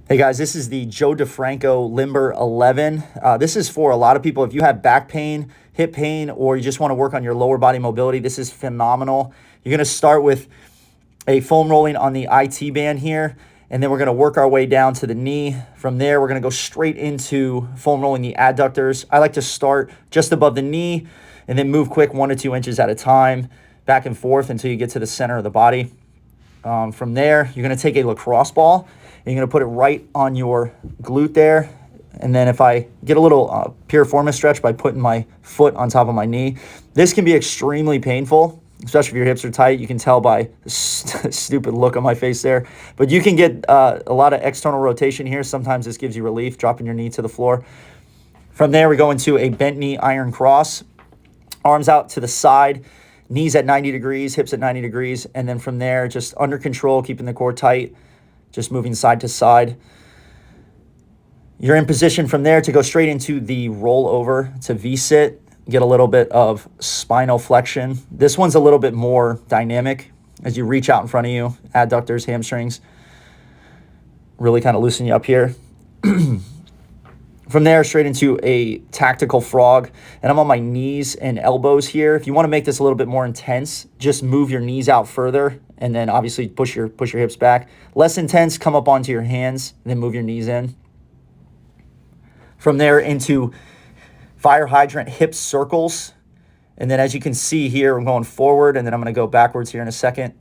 Hey guys, this is the DeFranco Limber 11. This is for a lot of people. If you have back pain, hip pain, or you just want to work on your lower body mobility, this is phenomenal. You're going to start with a foam rolling on the IT band here, and then we're going to work our way down to the knee. From there, we're going to go straight into foam rolling the adductors. I like to start just above the knee and then move quick 1 to 2 inches at a time, back and forth until you get to the center of the body. From there, you're going to take a lacrosse ball and you're going to put it right on your glute there. And then if I get a little piriformis stretch by putting my foot on top of my knee, this can be extremely painful, especially if your hips are tight. You can tell by the stupid look on my face there. But you can get a lot of external rotation here. Sometimes this gives you relief, dropping your knee to the floor. From there, we go into a bent knee iron cross. Arms out to the side, knees at 90 degrees, hips at 90 degrees. And then from there, just under control, keeping the core tight, just moving side to side. You're in position from there to go straight into the rollover to V-sit, get a little bit of spinal flexion. This one's a little bit more dynamic as you reach out in front of you, adductors, hamstrings, really kind of loosen you up here. From there, straight into a tactical frog, and I'm on my knees and elbows here. If you want to make this a little bit more intense, just move your knees out further, and then obviously push your hips back. Less intense, come up onto your hands, and then move your knees in. From there into fire hydrant hip circles, and then as you can see here, I'm going forward, and then I'm going to go backwards here in a second.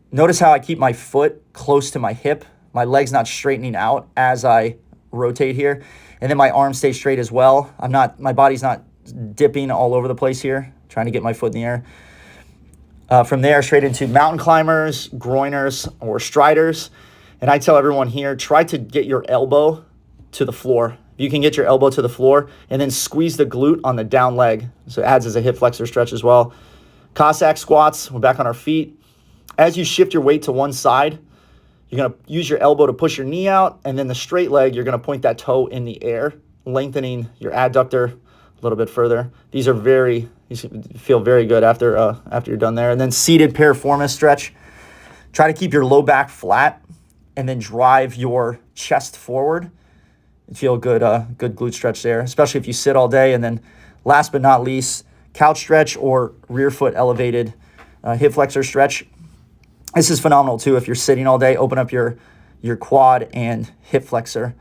Notice how I keep my foot close to my hip. My leg's not straightening out as I rotate here. And then my arms stay straight as well. My body's not dipping all over the place here, trying to get my foot in the air. From there, straight into mountain climbers, groiners, or striders. And I tell everyone here, try to get your elbow to the floor. You can get your elbow to the floor and then squeeze the glute on the down leg. So it adds as a hip flexor stretch as well. Cossack squats, we're back on our feet. As you shift your weight to one side, you're going to use your elbow to push your knee out, and then the straight leg, you're going to point that toe in the air, lengthening your adductor a little bit further. These feel very good after you're done there. And then seated piriformis stretch. Try to keep your low back flat, and then drive your chest forward. You feel good glute stretch there, especially if you sit all day. And then last but not least, couch stretch or rear foot elevated hip flexor stretch. This is phenomenal too. If you're sitting all day, open up your quad and hip flexor.